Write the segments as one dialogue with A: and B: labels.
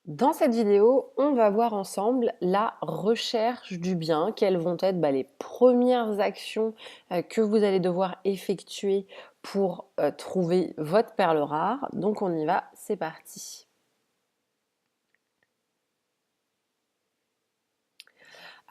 A: Dans cette vidéo, on va voir ensemble la recherche du bien, quelles vont être les premières actions que vous allez devoir effectuer pour trouver votre perle rare. Donc on y va, c'est parti.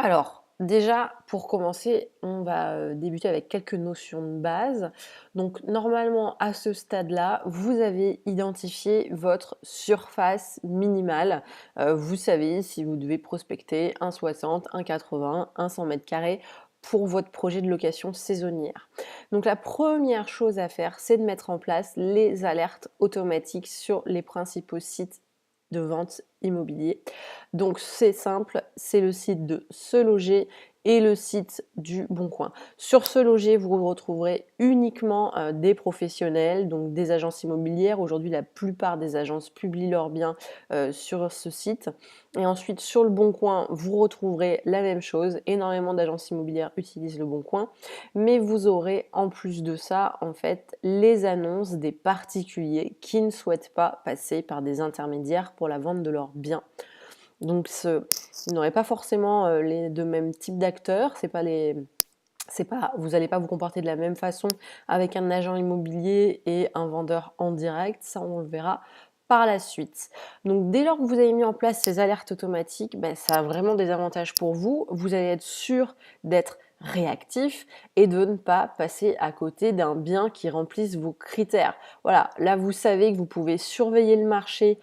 A: Alors, déjà, pour commencer, on va débuter avec quelques notions de base. Donc, normalement, à ce stade-là, vous avez identifié votre surface minimale. Vous savez si vous devez prospecter un 60, un 80, un 100 mètres carrés pour votre projet de location saisonnière. Donc, la première chose à faire, c'est de mettre en place les alertes automatiques sur les principaux sites de vente immobilier. Donc c'est simple, c'est le site de Se Loger et le site du Bon Coin. Sur Se Loger, vous retrouverez uniquement des professionnels, donc des agences immobilières. Aujourd'hui, la plupart des agences publient leurs biens sur ce site. Et ensuite, sur le Bon Coin, vous retrouverez la même chose. Énormément d'agences immobilières utilisent le Bon Coin. Mais vous aurez en plus de ça, en fait, les annonces des particuliers qui ne souhaitent pas passer par des intermédiaires pour la vente de leurs biens. Donc, vous n'aurez pas forcément les deux mêmes types d'acteurs. Vous n'allez pas vous comporter de la même façon avec un agent immobilier et un vendeur en direct. Ça, on le verra par la suite. Donc, dès lors que vous avez mis en place ces alertes automatiques, ça a vraiment des avantages pour vous. Vous allez être sûr d'être réactif et de ne pas passer à côté d'un bien qui remplisse vos critères. Voilà, là vous savez que vous pouvez surveiller le marché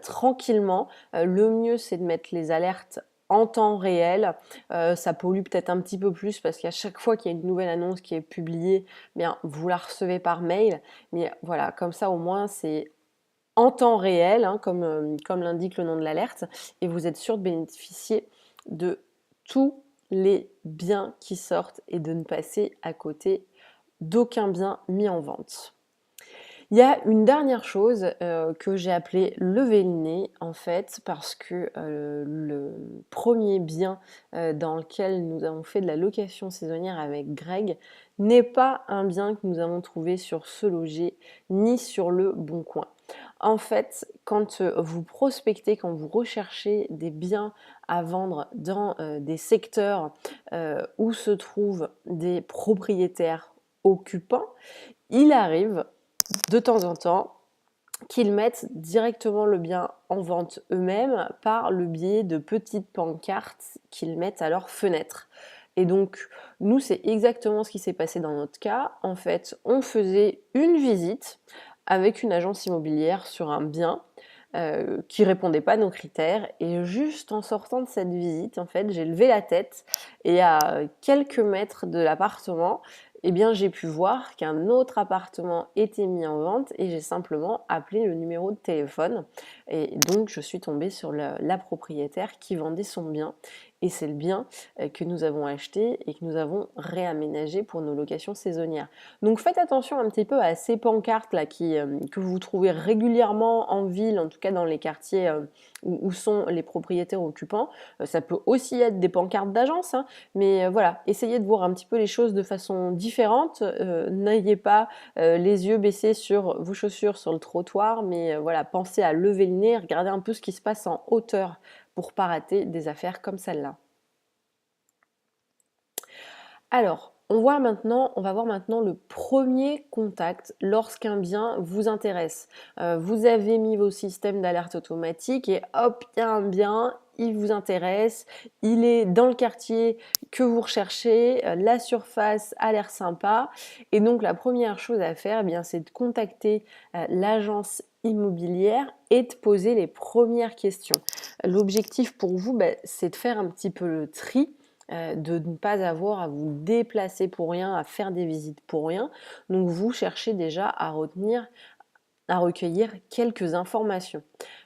A: tranquillement. Le mieux, c'est de mettre les alertes en temps réel. Ça pollue peut-être un petit peu plus parce qu'à chaque fois qu'il y a une nouvelle annonce qui est publiée, bien, vous la recevez par mail. Mais voilà, comme ça au moins c'est en temps réel, hein, comme l'indique le nom de l'alerte, et vous êtes sûr de bénéficier de tous les biens qui sortent et de ne passer à côté d'aucun bien mis en vente. Il y a une dernière chose que j'ai appelée lever le nez, en fait, parce que le premier bien dans lequel nous avons fait de la location saisonnière avec Greg n'est pas un bien que nous avons trouvé sur Se Loger ni sur le Bon Coin. En fait, quand vous prospectez, quand vous recherchez des biens à vendre dans des secteurs où se trouvent des propriétaires occupants, il arrive de temps en temps qu'ils mettent directement le bien en vente eux-mêmes par le biais de petites pancartes qu'ils mettent à leurs fenêtres. Et donc, nous, c'est exactement ce qui s'est passé dans notre cas. En fait, on faisait une visite avec une agence immobilière sur un bien qui répondait pas à nos critères. Et juste en sortant de cette visite, en fait, j'ai levé la tête et à quelques mètres de l'appartement, eh bien, j'ai pu voir qu'un autre appartement était mis en vente et j'ai simplement appelé le numéro de téléphone. Et donc, je suis tombée sur la propriétaire qui vendait son bien. Et c'est le bien que nous avons acheté et que nous avons réaménagé pour nos locations saisonnières. Donc, faites attention un petit peu à ces pancartes là que vous trouvez régulièrement en ville, en tout cas dans les quartiers où sont les propriétaires occupants. Ça peut aussi être des pancartes d'agence, hein, mais voilà, essayez de voir un petit peu les choses de façon différente. N'ayez pas les yeux baissés sur vos chaussures sur le trottoir, mais voilà, pensez à lever le nez, regardez un peu ce qui se passe en hauteur pour pas rater des affaires comme celle-là. Alors, on va voir maintenant le premier contact lorsqu'un bien vous intéresse. Vous avez mis vos systèmes d'alerte automatique et hop, il y a un bien, il vous intéresse, il est dans le quartier que vous recherchez, la surface a l'air sympa. Et donc la première chose à faire, eh bien, c'est de contacter l'agence immobilière et de poser les premières questions. L'objectif pour vous, c'est de faire un petit peu le tri de ne pas avoir à vous déplacer pour rien, à faire des visites pour rien. Donc vous cherchez déjà à recueillir quelques informations.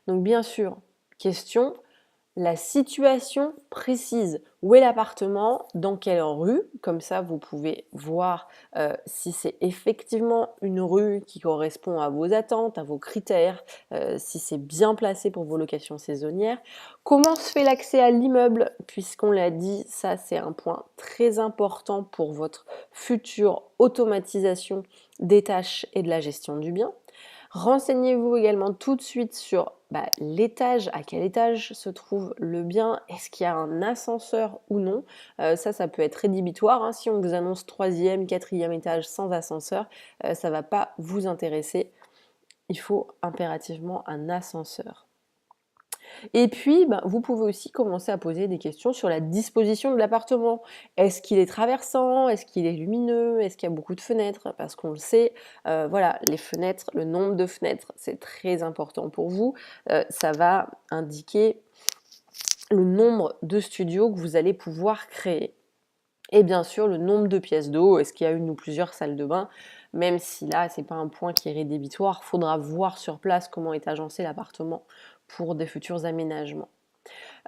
A: Donc bien sûr, question, la situation précise. Où est l'appartement? Dans quelle rue? Comme ça, vous pouvez voir si c'est effectivement une rue qui correspond à vos attentes, à vos critères, si c'est bien placé pour vos locations saisonnières. Comment se fait l'accès à l'immeuble? Puisqu'on l'a dit, ça c'est un point très important pour votre future automatisation des tâches et de la gestion du bien. Renseignez-vous également tout de suite sur l'étage, à quel étage se trouve le bien, est-ce qu'il y a un ascenseur ou non. Ça peut être rédhibitoire, hein. Si on vous annonce troisième, quatrième étage sans ascenseur, ça ne va pas vous intéresser. Il faut impérativement un ascenseur. Et puis, vous pouvez aussi commencer à poser des questions sur la disposition de l'appartement. Est-ce qu'il est traversant? Est-ce qu'il est lumineux? Est-ce qu'il y a beaucoup de fenêtres? Parce qu'on le sait, voilà, les fenêtres, le nombre de fenêtres, c'est très important pour vous. Ça va indiquer le nombre de studios que vous allez pouvoir créer. Et bien sûr, le nombre de pièces d'eau. Est-ce qu'il y a une ou plusieurs salles de bain? Même si là, ce n'est pas un point qui est rédhibitoire, il faudra voir sur place comment est agencé l'appartement pour des futurs aménagements.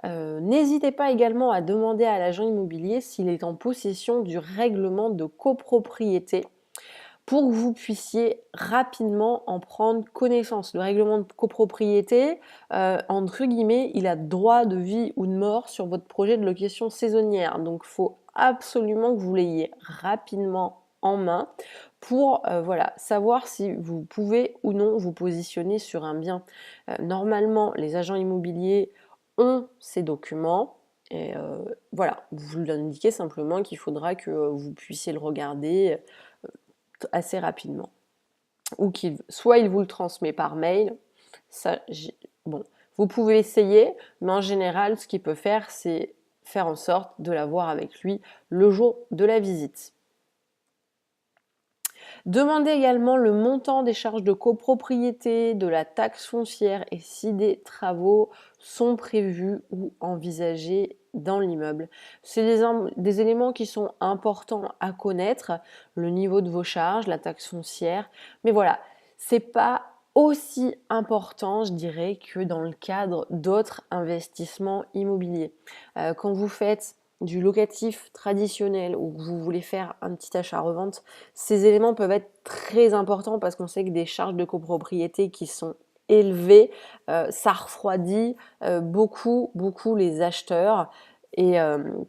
A: N'hésitez pas également à demander à l'agent immobilier s'il est en possession du règlement de copropriété pour que vous puissiez rapidement en prendre connaissance. Le règlement de copropriété, entre guillemets, il a droit de vie ou de mort sur votre projet de location saisonnière. Donc il faut absolument que vous l'ayez rapidement en main pour savoir si vous pouvez ou non vous positionner sur un bien. Normalement, les agents immobiliers ont ces documents. Et vous lui indiquez simplement qu'il faudra que vous puissiez le regarder assez rapidement. Ou soit il vous le transmet par mail, vous pouvez essayer, mais en général, ce qu'il peut faire, c'est faire en sorte de l'avoir avec lui le jour de la visite. Demandez également le montant des charges de copropriété, de la taxe foncière et si des travaux sont prévus ou envisagés dans l'immeuble. C'est des éléments qui sont importants à connaître, le niveau de vos charges, la taxe foncière, mais voilà, c'est pas aussi important, je dirais, que dans le cadre d'autres investissements immobiliers. Quand vous faites du locatif traditionnel ou que vous voulez faire un petit achat-revente, ces éléments peuvent être très importants parce qu'on sait que des charges de copropriété qui sont élevées, ça refroidit beaucoup les acheteurs. Et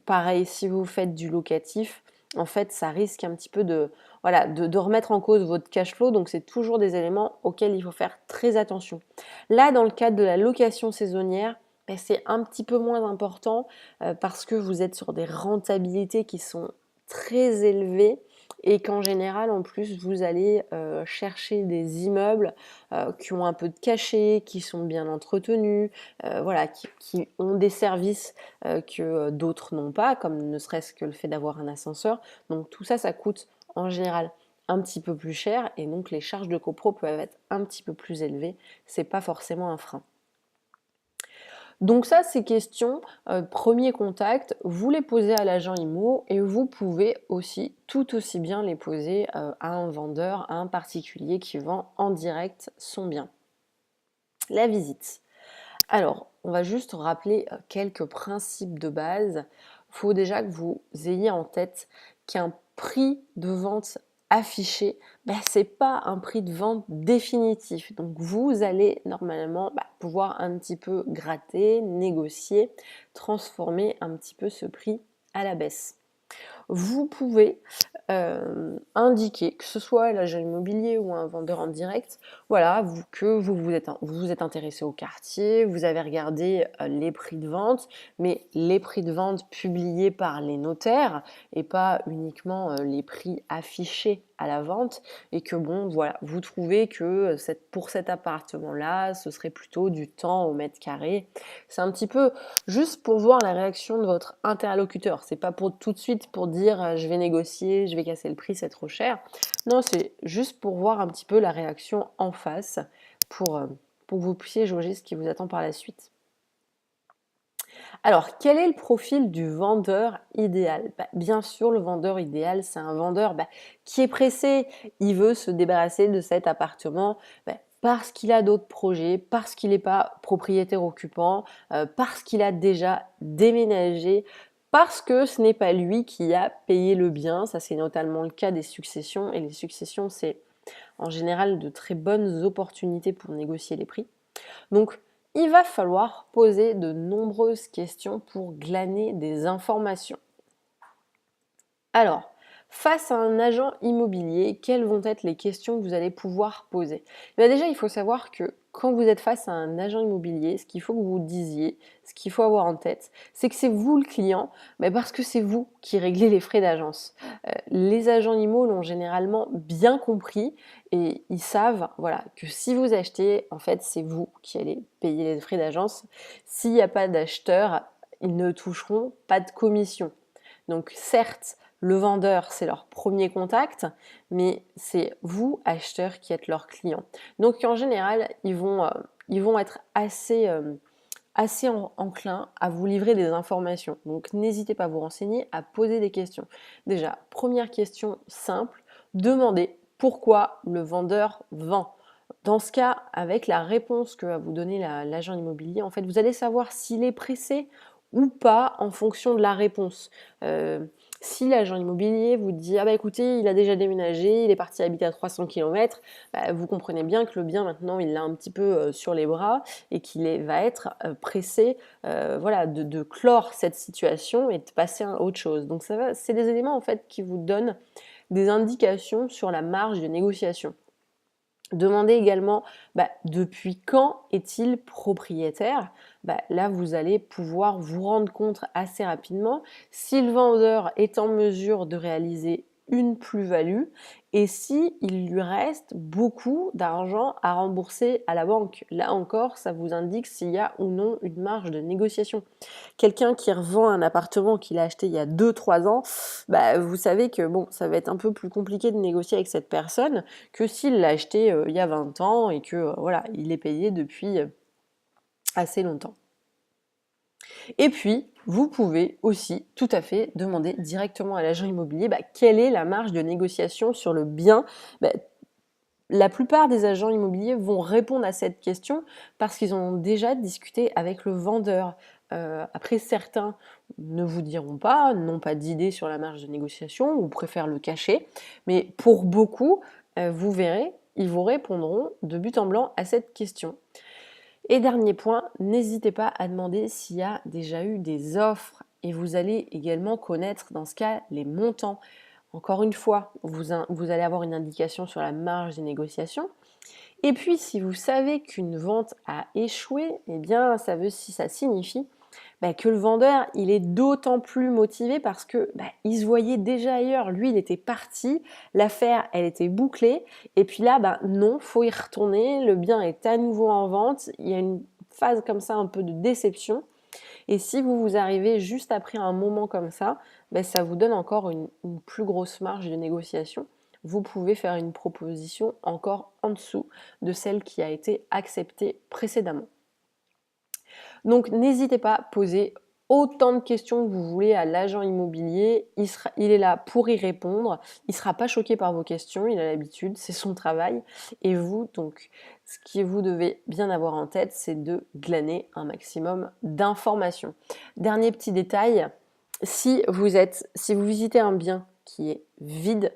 A: pareil, si vous faites du locatif, en fait, ça risque un petit peu de remettre en cause votre cash flow. Donc, c'est toujours des éléments auxquels il faut faire très attention. Là, dans le cadre de la location saisonnière, c'est un petit peu moins important parce que vous êtes sur des rentabilités qui sont très élevées et qu'en général, en plus, vous allez chercher des immeubles qui ont un peu de cachet, qui sont bien entretenus, qui ont des services que d'autres n'ont pas, comme ne serait-ce que le fait d'avoir un ascenseur. Donc tout ça, ça coûte en général un petit peu plus cher et donc les charges de copro peuvent être un petit peu plus élevées. C'est pas forcément un frein. Donc ça, ces questions, premier contact, vous les posez à l'agent IMO et vous pouvez aussi tout aussi bien les poser à un vendeur, à un particulier qui vend en direct son bien. La visite. Alors, on va juste rappeler quelques principes de base. Il faut déjà que vous ayez en tête qu'un prix de vente affiché, ce n'est pas un prix de vente définitif. Donc vous allez normalement pouvoir un petit peu gratter, négocier, transformer un petit peu ce prix à la baisse. Vous pouvez indiquer, que ce soit l'agent immobilier ou un vendeur en direct, que vous êtes intéressé au quartier, vous avez regardé les prix de vente, mais les prix de vente publiés par les notaires et pas uniquement les prix affichés à la vente, et que vous trouvez que pour cet appartement-là, ce serait plutôt du temps au mètre carré. C'est un petit peu juste pour voir la réaction de votre interlocuteur. C'est pas pour tout de suite pour dire je vais négocier, je vais casser le prix, c'est trop cher. Non, c'est juste pour voir un petit peu la réaction en face pour que vous puissiez jauger ce qui vous attend par la suite. Alors, quel est le profil du vendeur idéal? Bien sûr, le vendeur idéal, c'est un vendeur qui est pressé. Il veut se débarrasser de cet appartement parce qu'il a d'autres projets, parce qu'il n'est pas propriétaire occupant, parce qu'il a déjà déménagé, parce que ce n'est pas lui qui a payé le bien. Ça, c'est notamment le cas des successions. Et les successions, c'est en général de très bonnes opportunités pour négocier les prix. Donc, il va falloir poser de nombreuses questions pour glaner des informations. Alors, Face à un agent immobilier, quelles vont être les questions que vous allez pouvoir poser? Eh bien déjà, il faut savoir que quand vous êtes face à un agent immobilier, ce qu'il faut que vous disiez, ce qu'il faut avoir en tête, c'est que c'est vous le client, mais parce que c'est vous qui réglez les frais d'agence. Les agents IMO l'ont généralement bien compris et ils savent voilà, que si vous achetez, en fait, c'est vous qui allez payer les frais d'agence. S'il n'y a pas d'acheteur, ils ne toucheront pas de commission. Donc certes, le vendeur, c'est leur premier contact, mais c'est vous, acheteur, qui êtes leur client. Donc en général, ils vont être assez enclins à vous livrer des informations. Donc n'hésitez pas à vous renseigner, à poser des questions. Déjà, première question simple, demandez pourquoi le vendeur vend. Dans ce cas, avec la réponse que va vous donner l'agent immobilier, en fait, vous allez savoir s'il est pressé ou pas en fonction de la réponse. Euh, Si l'agent immobilier vous dit ah bah écoutez, il a déjà déménagé, il est parti habiter à 300 km, bah, vous comprenez bien que le bien maintenant il l'a un petit peu sur les bras et va être pressé voilà, de clore cette situation et de passer à autre chose. Donc c'est des éléments en fait qui vous donnent des indications sur la marge de négociation. Demandez également depuis quand est-il propriétaire. Là, vous allez pouvoir vous rendre compte assez rapidement si le vendeur est en mesure de réaliser une plus-value et si il lui reste beaucoup d'argent à rembourser à la banque. Là encore, ça vous indique s'il y a ou non une marge de négociation. Quelqu'un qui revend un appartement qu'il a acheté il y a 2-3 ans, vous savez que bon, ça va être un peu plus compliqué de négocier avec cette personne que s'il l'a acheté il y a 20 ans et que voilà, il est payé depuis assez longtemps. Et puis, vous pouvez aussi tout à fait demander directement à l'agent immobilier quelle est la marge de négociation sur le bien. La plupart des agents immobiliers vont répondre à cette question parce qu'ils ont déjà discuté avec le vendeur. Après, certains ne vous diront pas, n'ont pas d'idée sur la marge de négociation ou préfèrent le cacher. Mais pour beaucoup, vous verrez, ils vous répondront de but en blanc à cette question. Et dernier point, n'hésitez pas à demander s'il y a déjà eu des offres et vous allez également connaître dans ce cas les montants. Encore une fois, vous allez avoir une indication sur la marge des négociations. Et puis, si vous savez qu'une vente a échoué, eh bien, ça signifie que le vendeur, il est d'autant plus motivé parce que il se voyait déjà ailleurs. Lui, il était parti, l'affaire, elle était bouclée. Et puis là, non, faut y retourner. Le bien est à nouveau en vente. Il y a une phase comme ça, un peu de déception. Et si vous arrivez juste après un moment comme ça, ça vous donne encore une plus grosse marge de négociation. Vous pouvez faire une proposition encore en dessous de celle qui a été acceptée précédemment. Donc n'hésitez pas à poser autant de questions que vous voulez à l'agent immobilier. Il est là pour y répondre. Il ne sera pas choqué par vos questions, il a l'habitude, c'est son travail. Et vous, donc, ce que vous devez bien avoir en tête, c'est de glaner un maximum d'informations. Dernier petit détail, si vous visitez un bien qui est vide,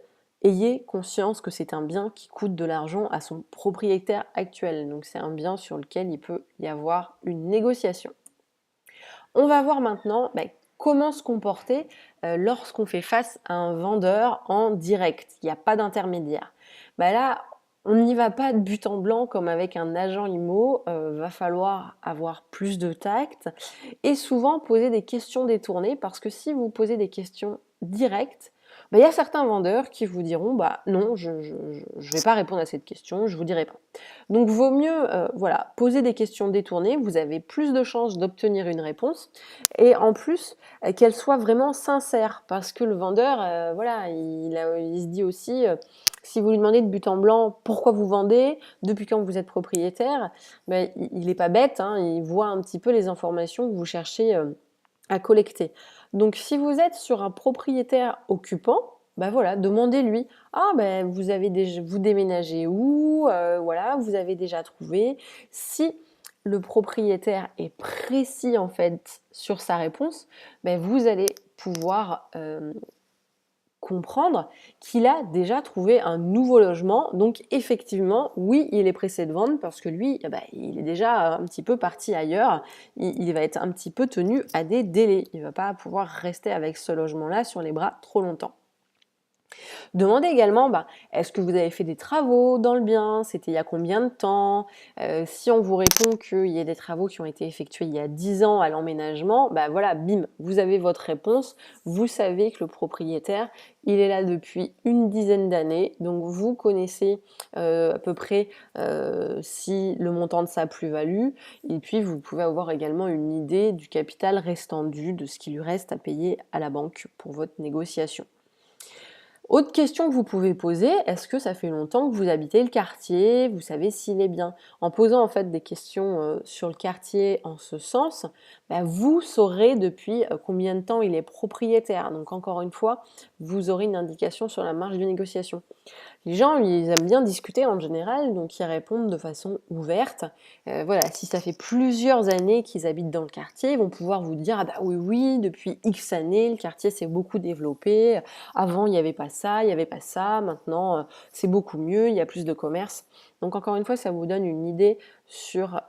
A: ayez conscience que c'est un bien qui coûte de l'argent à son propriétaire actuel. Donc c'est un bien sur lequel il peut y avoir une négociation. On va voir maintenant comment se comporter lorsqu'on fait face à un vendeur en direct. Il n'y a pas d'intermédiaire. Là, on n'y va pas de but en blanc comme avec un agent IMO. Va falloir avoir plus de tact et souvent poser des questions détournées parce que si vous posez des questions directes, il y a certains vendeurs qui vous diront non, je vais pas répondre à cette question, je vous dirai pas. Donc vaut mieux poser des questions détournées, vous avez plus de chances d'obtenir une réponse et en plus qu'elle soit vraiment sincère parce que le vendeur il se dit aussi si vous lui demandez de but en blanc pourquoi vous vendez, depuis quand vous êtes propriétaire, il n'est pas bête, il voit un petit peu les informations que vous cherchez à collecter. Donc si vous êtes sur un propriétaire occupant, demandez-lui vous déménagez où, vous avez déjà trouvé. Si le propriétaire est précis en fait sur sa réponse, vous allez pouvoir comprendre qu'il a déjà trouvé un nouveau logement. Donc effectivement, oui, il est pressé de vendre parce que lui, il est déjà un petit peu parti ailleurs. Il va être un petit peu tenu à des délais. Il ne va pas pouvoir rester avec ce logement-là sur les bras trop longtemps. Demandez également, est-ce que vous avez fait des travaux dans le bien? C'était il y a combien de temps? Si on vous répond qu'il y a des travaux qui ont été effectués il y a 10 ans à l'emménagement, voilà, bim, vous avez votre réponse. Vous savez que le propriétaire, il est là depuis une dizaine d'années, donc vous connaissez à peu près si le montant de sa plus-value, et puis vous pouvez avoir également une idée du capital restant dû, de ce qui lui reste à payer à la banque pour votre négociation. Autre question que vous pouvez poser, est-ce que ça fait longtemps que vous habitez le quartier? Vous savez s'il est bien? En posant en fait des questions sur le quartier en ce sens, vous saurez depuis combien de temps il est propriétaire. Donc encore une fois, vous aurez une indication sur la marge de négociation. Les gens, ils aiment bien discuter en général, donc ils répondent de façon ouverte. Voilà, si ça fait plusieurs années qu'ils habitent dans le quartier, ils vont pouvoir vous dire ah bah oui oui, depuis X années, le quartier s'est beaucoup développé. Avant, il n'y avait pas ça, il n'y avait pas ça. Maintenant, c'est beaucoup mieux, il y a plus de commerce. Donc encore une fois, ça vous donne une idée sur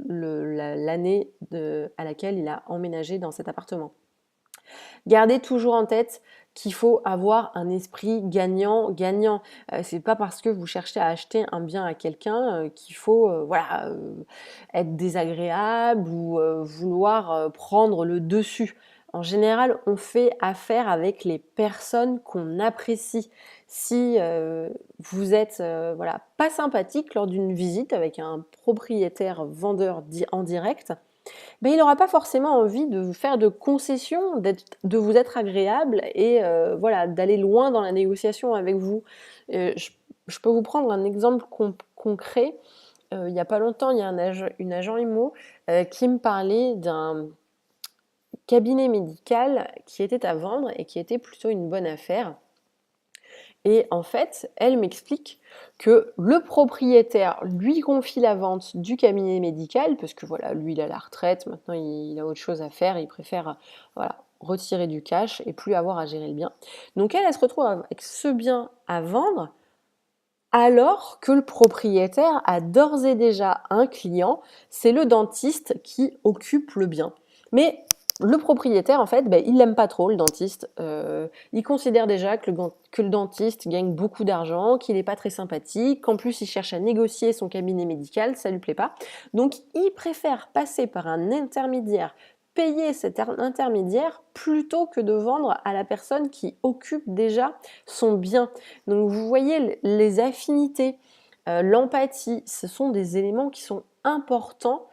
A: l'année à laquelle il a emménagé dans cet appartement. Gardez toujours en tête qu'il faut avoir un esprit gagnant-gagnant. C'est pas parce que vous cherchez à acheter un bien à quelqu'un qu'il faut être désagréable ou vouloir prendre le dessus. En général, on fait affaire avec les personnes qu'on apprécie. Si vous êtes pas sympathique lors d'une visite avec un propriétaire vendeur en direct, il n'aura pas forcément envie de vous faire de concessions, de vous être agréable et d'aller loin dans la négociation avec vous. Je peux vous prendre un exemple concret. Il n'y a pas longtemps, il y a une agent IMO qui me parlait d'un cabinet médical qui était à vendre et qui était plutôt une bonne affaire. Et en fait, elle m'explique que le propriétaire lui confie la vente du cabinet médical, parce que voilà, lui il a la retraite, maintenant il a autre chose à faire, il préfère retirer du cash et plus avoir à gérer le bien. Donc elle se retrouve avec ce bien à vendre, alors que le propriétaire a d'ores et déjà un client, c'est le dentiste qui occupe le bien. Mais le propriétaire, en fait, il l'aime pas trop, le dentiste. Il considère déjà que le dentiste gagne beaucoup d'argent, qu'il n'est pas très sympathique, qu'en plus il cherche à négocier son cabinet médical, ça lui plaît pas. Donc il préfère passer par un intermédiaire, payer cet intermédiaire plutôt que de vendre à la personne qui occupe déjà son bien. Donc vous voyez les affinités, l'empathie, ce sont des éléments qui sont importants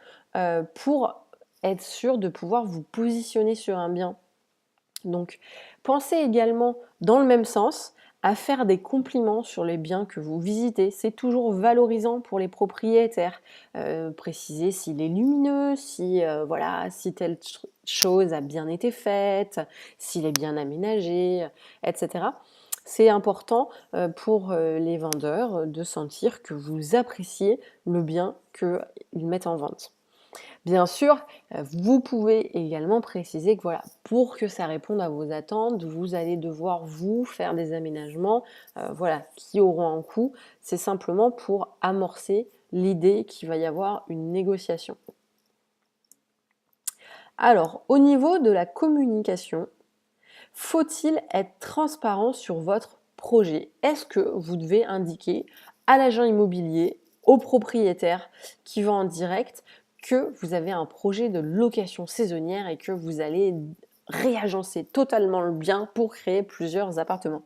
A: pour être sûr de pouvoir vous positionner sur un bien. Donc pensez également dans le même sens à faire des compliments sur les biens que vous visitez. C'est toujours valorisant pour les propriétaires. Préciser s'il est lumineux, si telle chose a bien été faite, s'il est bien aménagé, etc. C'est important pour les vendeurs de sentir que vous appréciez le bien qu'ils mettent en vente. Bien sûr, vous pouvez également préciser que pour que ça réponde à vos attentes, vous allez devoir vous faire des aménagements qui auront un coût. C'est simplement pour amorcer l'idée qu'il va y avoir une négociation. Alors, au niveau de la communication, faut-il être transparent sur votre projet? Est-ce que vous devez indiquer à l'agent immobilier, au propriétaire qui vend en direct, que vous avez un projet de location saisonnière et que vous allez réagencer totalement le bien pour créer plusieurs appartements?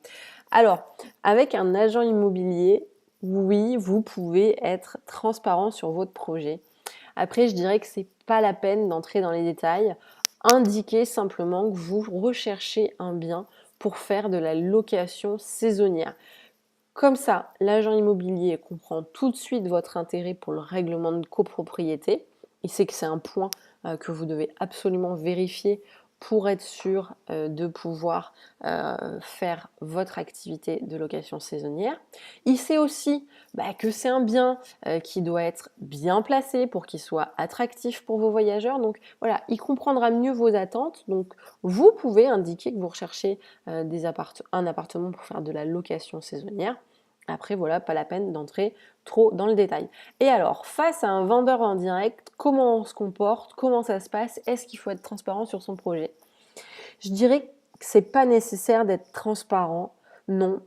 A: Alors, avec un agent immobilier, oui, vous pouvez être transparent sur votre projet. Après, je dirais que c'est pas la peine d'entrer dans les détails. Indiquez simplement que vous recherchez un bien pour faire de la location saisonnière. Comme ça, l'agent immobilier comprend tout de suite votre intérêt pour le règlement de copropriété. Il sait que c'est un point que vous devez absolument vérifier pour être sûr de pouvoir faire votre activité de location saisonnière. Il sait aussi que c'est un bien qui doit être bien placé pour qu'il soit attractif pour vos voyageurs. Donc voilà, il comprendra mieux vos attentes. Donc vous pouvez indiquer que vous recherchez un appartement pour faire de la location saisonnière. Après, pas la peine d'entrer trop dans le détail. Et alors, face à un vendeur en direct, comment on se comporte? Comment ça se passe? Est-ce qu'il faut être transparent sur son projet? Je dirais que c'est pas nécessaire d'être transparent. Non.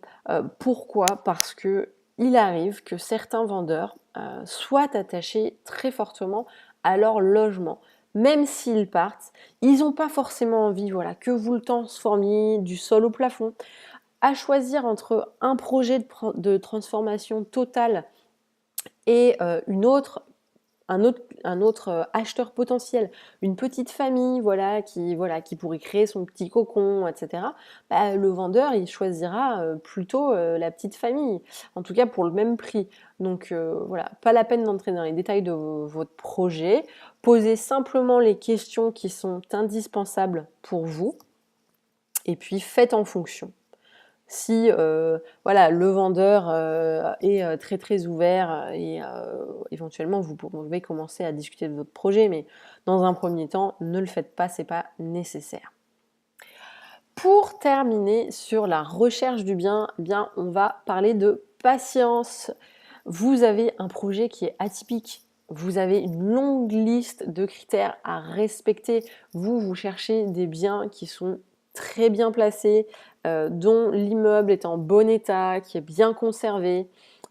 A: Pourquoi? Parce que il arrive que certains vendeurs soient attachés très fortement à leur logement. Même s'ils partent, ils n'ont pas forcément envie, voilà, que vous le transformiez du sol au plafond. À choisir entre un projet de transformation totale et un autre acheteur potentiel, une petite famille, voilà, qui pourrait créer son petit cocon, etc. Bah, le vendeur, il choisira plutôt la petite famille, en tout cas pour le même prix. Donc voilà, pas la peine d'entrer dans les détails de votre projet. Posez simplement les questions qui sont indispensables pour vous, et puis faites en fonction. Si voilà, le vendeur est très très ouvert et éventuellement vous pouvez commencer à discuter de votre projet, mais dans un premier temps, ne le faites pas, c'est pas nécessaire. Pour terminer sur la recherche du bien, eh bien on va parler de patience. Vous avez un projet qui est atypique. Vous avez une longue liste de critères à respecter. Vous cherchez des biens qui sont très bien placés, dont l'immeuble est en bon état, qui est bien conservé,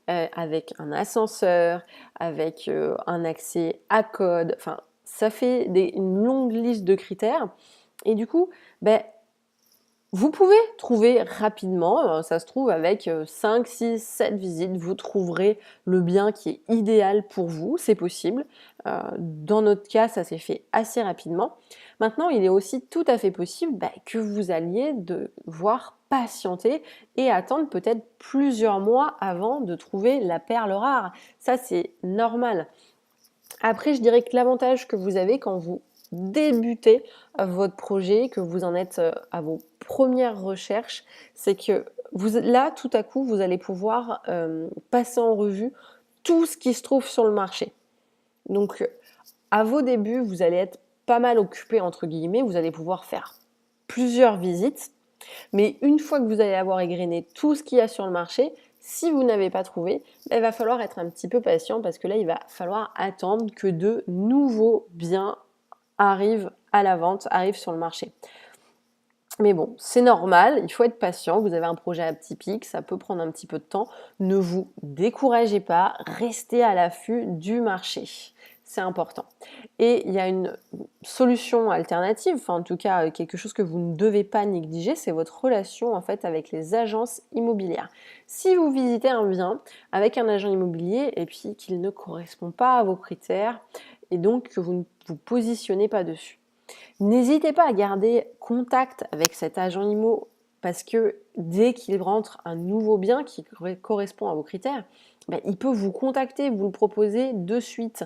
A: avec un ascenseur, avec un accès à code. Enfin, ça fait une longue liste de critères. Et du coup, ben, vous pouvez trouver rapidement, ça se trouve avec 5, 6, 7 visites, vous trouverez le bien qui est idéal pour vous, c'est possible. Dans notre cas, ça s'est fait assez rapidement. Maintenant, il est aussi tout à fait possible que vous alliez devoir patienter et attendre peut-être plusieurs mois avant de trouver la perle rare. Ça, c'est normal. Après, je dirais que l'avantage que vous avez quand vous débutez votre projet, que vous en êtes à vos premières recherches, c'est que là, tout à coup, vous allez pouvoir passer en revue tout ce qui se trouve sur le marché. Donc, à vos débuts, vous allez être pas mal occupé, entre guillemets, vous allez pouvoir faire plusieurs visites, mais une fois que vous allez avoir égrené tout ce qu'il y a sur le marché, si vous n'avez pas trouvé, il va falloir être un petit peu patient parce que là, il va falloir attendre que de nouveaux biens arrivent à la vente, arrivent sur le marché. Mais bon, c'est normal, il faut être patient. Vous avez un projet atypique, ça peut prendre un petit peu de temps. Ne vous découragez pas, restez à l'affût du marché. C'est important. Et il y a une solution alternative, enfin en tout cas quelque chose que vous ne devez pas négliger, c'est votre relation en fait avec les agences immobilières. Si vous visitez un bien avec un agent immobilier et puis qu'il ne correspond pas à vos critères et donc que vous ne vous positionnez pas dessus, n'hésitez pas à garder contact avec cet agent IMO parce que dès qu'il rentre un nouveau bien qui correspond à vos critères, il peut vous contacter, vous le proposer de suite.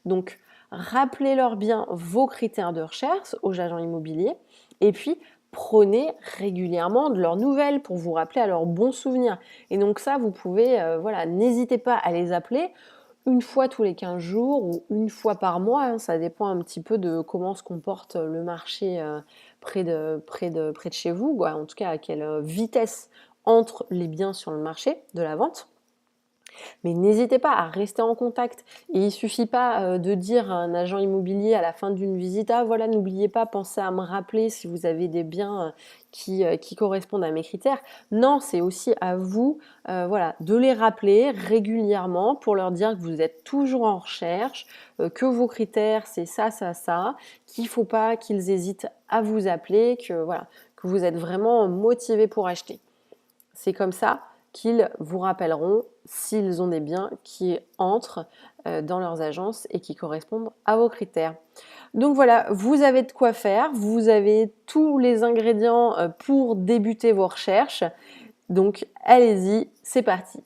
A: Donc, rappelez-leur bien vos critères de recherche aux agents immobiliers et puis prenez régulièrement de leurs nouvelles pour vous rappeler à leurs bons souvenirs. Et donc ça, vous pouvez, voilà, n'hésitez pas à les appeler une fois tous les 15 jours ou une fois par mois, hein, ça dépend un petit peu de comment se comporte le marché près de chez vous, quoi. En tout cas à quelle vitesse entrent les biens sur le marché de la vente. Mais n'hésitez pas à rester en contact. Et il suffit pas de dire à un agent immobilier à la fin d'une visite, ah voilà, n'oubliez pas, pensez à me rappeler si vous avez des biens qui correspondent à mes critères. Non, c'est aussi à vous voilà, de les rappeler régulièrement pour leur dire que vous êtes toujours en recherche, que vos critères c'est ça, ça, ça, qu'il ne faut pas qu'ils hésitent à vous appeler, que, voilà, que vous êtes vraiment motivé pour acheter. C'est comme ça qu'ils vous rappelleront s'ils ont des biens qui entrent dans leurs agences et qui correspondent à vos critères. Donc voilà, vous avez de quoi faire, vous avez tous les ingrédients pour débuter vos recherches. Donc allez-y, c'est parti.